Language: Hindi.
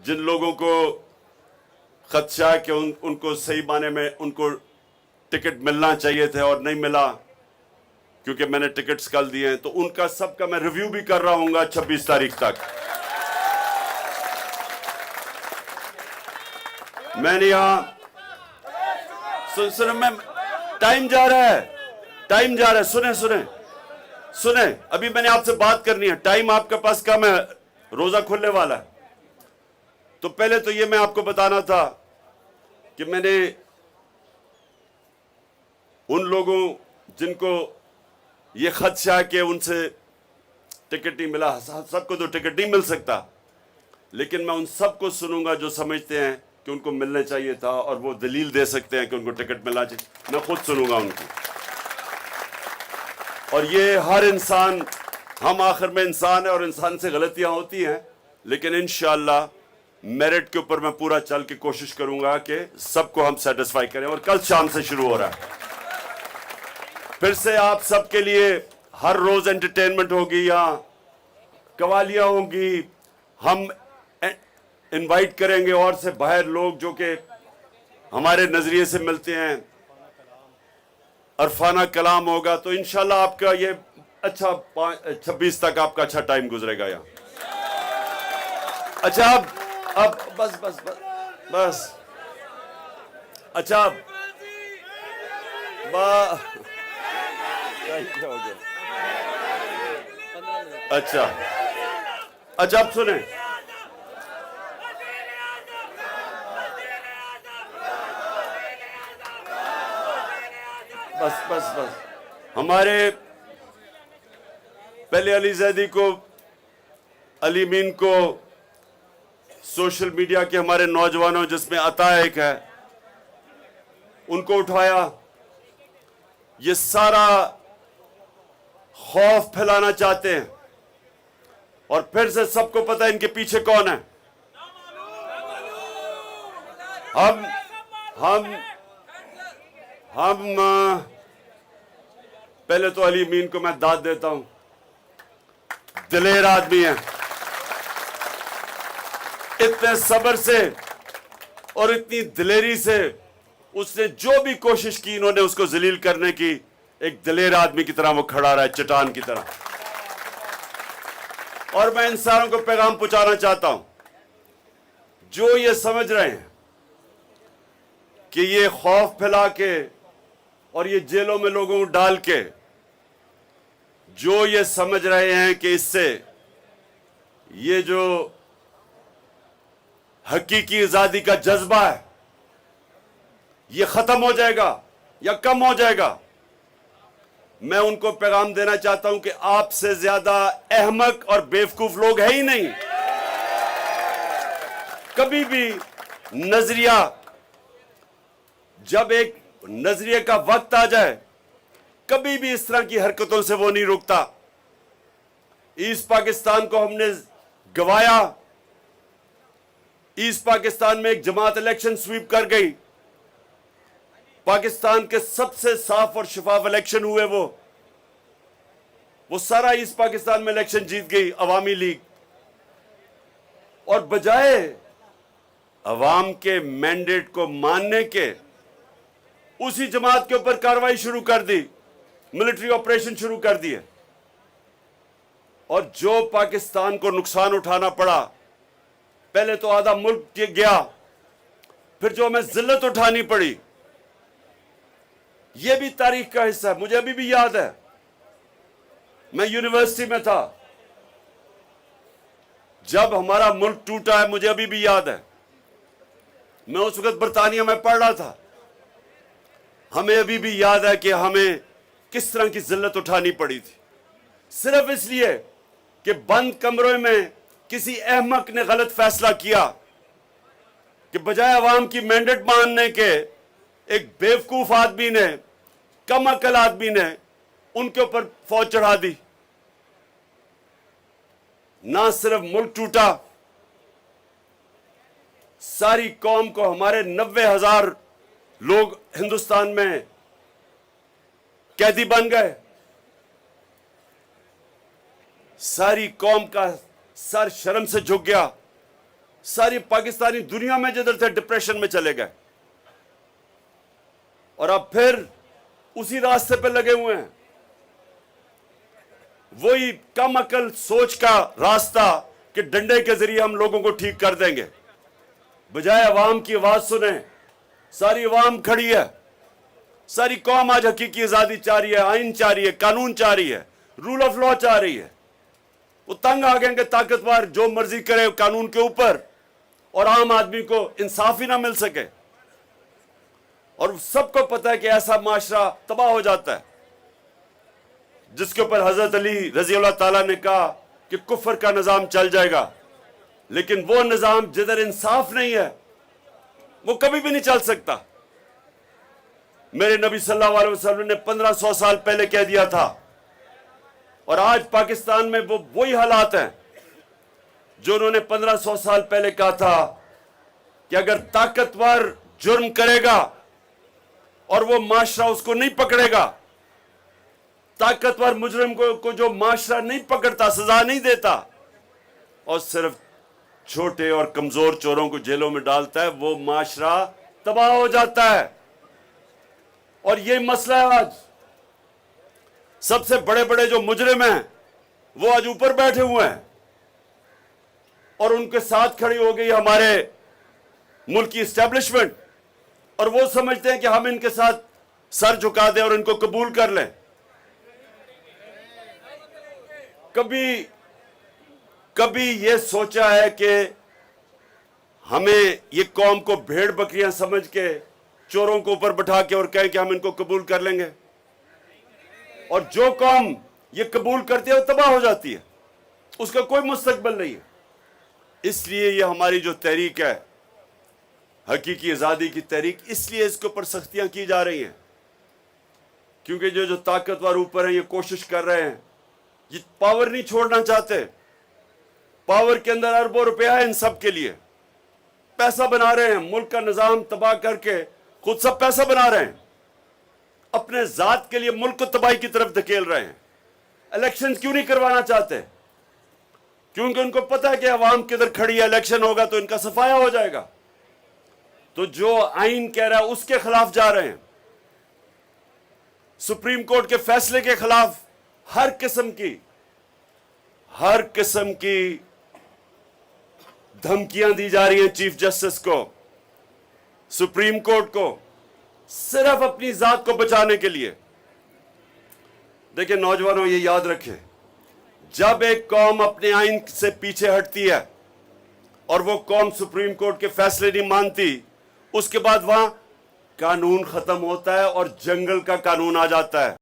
जिन लोगों को खदशा है कि उनको सही माने में उनको टिकट मिलना चाहिए थे और नहीं मिला क्योंकि मैंने टिकट्स कल दिए हैं, तो उनका सबका मैं रिव्यू भी कर रहा हूंगा 26 तारीख तक। मैंने यहां सुन मैं टाइम जा रहा है, सुने अभी मैंने आपसे बात करनी है, टाइम आपके पास कम है, रोजा खुलने वाला है। तो पहले तो ये मैं आपको बताना था कि मैंने उन लोगों जिनको ये खदशा है कि उनसे टिकट नहीं मिला, सबको तो टिकट नहीं मिल सकता, लेकिन मैं उन सबको सुनूंगा जो समझते हैं कि उनको मिलने चाहिए था और वो दलील दे सकते हैं कि उनको टिकट मिलना चाहिए। मैं खुद सुनूंगा उनको। और ये हर इंसान, हम आखिर में इंसान है और इंसान से गलतियां होती हैं, लेकिन इंशाअल्लाह मेरिट के ऊपर मैं पूरा चल के कोशिश करूंगा कि सबको हम सेटिस्फाई करें। और कल शाम से शुरू हो रहा है, फिर से आप सबके लिए हर रोज एंटरटेनमेंट होगी, यहाँ कवालियां होंगी, हम इनवाइट करेंगे और से बाहर लोग जो कि हमारे नजरिए से मिलते हैं, अरफाना कलाम होगा। तो इंशाल्लाह आपका ये अच्छा 26 तक आपका अच्छा टाइम गुजरेगा यहाँ। अच्छा अब बस अच्छा अच्छा अब सुने, बस हमारे पहले अली जैदी को, अली मीन को, सोशल मीडिया के हमारे नौजवानों जिसमें अता एक है, उनको उठाया। ये सारा खौफ फैलाना चाहते हैं और फिर से सबको पता है इनके पीछे कौन है। हम पहले तो अली मीन को मैं दाद देता हूं, दिलेर आदमी है, इतने सब्र से और इतनी दिलेरी से उसने जो भी कोशिश की इन्होंने उसको जलील करने की, एक दिलेर आदमी की तरह वो खड़ा रहा है, चट्टान की तरह। और मैं इन सारों को पैगाम पहुंचाना चाहता हूं जो ये समझ रहे हैं कि ये खौफ फैला के और ये जेलों में लोगों को डाल के, जो ये समझ रहे हैं कि इससे ये जो हकीकी आजादी का जज्बा है ये खत्म हो जाएगा या कम हो जाएगा, मैं उनको पैगाम देना चाहता हूं कि आपसे ज्यादा अहमक और बेवकूफ लोग है ही नहीं। कभी भी नजरिया, जब एक नजरिए का वक्त आ जाए, कभी भी इस तरह की हरकतों से वो नहीं रुकता। ईस्ट पाकिस्तान को हमने गवाया, ईस्ट पाकिस्तान में एक जमात इलेक्शन स्वीप कर गई, पाकिस्तान के सबसे साफ और शफाफ इलेक्शन हुए, वो सारा ईस्ट पाकिस्तान में इलेक्शन जीत गई अवामी लीग। और बजाय अवाम के मैंडेट को मानने के उसी जमात के ऊपर कार्रवाई शुरू कर दी, मिलिट्री ऑपरेशन शुरू कर दिए। और जो पाकिस्तान को नुकसान उठाना पड़ा, पहले तो आधा मुल्क गया, फिर जो हमें जिल्लत उठानी पड़ी, यह भी तारीख का हिस्सा है। मुझे अभी भी याद है, मैं यूनिवर्सिटी में था जब हमारा मुल्क टूटा है, मुझे अभी भी याद है। मैं उस वक्त बरतानिया में पढ़ रहा था, हमें अभी भी याद है कि हमें किस तरह की जिल्लत उठानी पड़ी थी, सिर्फ इसलिए कि बंद कमरों में किसी अहमक ने गलत फैसला किया कि बजाय अवाम की मैंडेट मानने के एक बेवकूफ आदमी ने, कम अकल आदमी ने उनके ऊपर फौज चढ़ा दी। ना सिर्फ मुल्क टूटा, सारी कौम को, हमारे 90,000 लोग हिंदुस्तान में कैदी बन गए, सारी कौम का सर शर्म से झुक गया। सारी पाकिस्तानी दुनिया में जिधर थे डिप्रेशन में चले गए, और अब फिर उसी रास्ते पे लगे हुए हैं। वही कम अकल सोच का रास्ता कि डंडे के जरिए हम लोगों को ठीक कर देंगे, बजाय अवाम की आवाज सुने। सारी अवाम खड़ी है, सारी कौम आज हकीकी आजादी चाह रही है, आइन चाह रही है, कानून चाह रही है, रूल ऑफ लॉ चाह रही है। वो तंग आ गए कि ताकतवर जो मर्जी करे कानून के ऊपर और आम आदमी को इंसाफ ही ना मिल सके। और सबको पता है कि ऐसा माशरा तबाह हो जाता है, जिसके ऊपर हजरत अली रजी अल्लाह ताला ने कहा कि कुफर का निजाम चल जाएगा, लेकिन वो निजाम जिधर इंसाफ नहीं है वो कभी भी नहीं चल सकता। मेरे नबी सल्लल्लाहु अलैहि वसल्लम ने 1500 साल पहले कह दिया था, और आज पाकिस्तान में वो वही हालात हैं जो उन्होंने 1500 साल पहले कहा था कि अगर ताकतवर जुर्म करेगा और वो माशरा उसको नहीं पकड़ेगा, ताकतवर मुजरिम को जो माशरा नहीं पकड़ता, सजा नहीं देता, और सिर्फ छोटे और कमजोर चोरों को जेलों में डालता है, वो माशरा तबाह हो जाता है। और ये मसला है आज। सबसे बड़े बड़े जो मुजरिम हैं वो आज ऊपर बैठे हुए हैं, और उनके साथ खड़ी हो गई हमारे मुल्क की एस्टेब्लिशमेंट, और वो समझते हैं कि हम इनके साथ सर झुका दें और इनको कबूल कर लें। कभी ये सोचा है कि हमें ये कौम को भेड़ बकरियां समझ के चोरों को ऊपर बैठा के और कहें कि हम इनको कबूल कर लेंगे? और जो कौम ये कबूल करती है वो तबाह हो जाती है, उसका कोई मुस्तकबिल नहीं है। इसलिए ये हमारी जो तहरीक है, हकीकी आज़ादी की तहरीक, इसलिए इसके ऊपर सख्तियां की जा रही हैं, क्योंकि जो ताकतवर ऊपर हैं ये कोशिश कर रहे हैं, ये पावर नहीं छोड़ना चाहते। पावर के अंदर अरबों रुपया है, इन सब के लिए पैसा बना रहे हैं, मुल्क का निजाम तबाह करके खुद सब पैसा बना रहे हैं, अपने जात के लिए मुल्क को तबाही की तरफ धकेल रहे हैं। इलेक्शन क्यों नहीं करवाना चाहते? क्योंकि उनको पता है कि अवाम किधर खड़ी है, इलेक्शन होगा तो इनका सफाया हो जाएगा। तो जो आइन कह रहा है उसके खिलाफ जा रहे हैं, सुप्रीम कोर्ट के फैसले के खिलाफ हर किस्म की धमकियां दी जा रही हैं चीफ जस्टिस को, सुप्रीम कोर्ट को, सिर्फ अपनी जात को बचाने के लिए। देखिए नौजवानों, ये याद रखें, जब एक कौम अपने आइन से पीछे हटती है और वो कौम सुप्रीम कोर्ट के फैसले नहीं मानती, उसके बाद वहां कानून खत्म होता है और जंगल का कानून आ जाता है।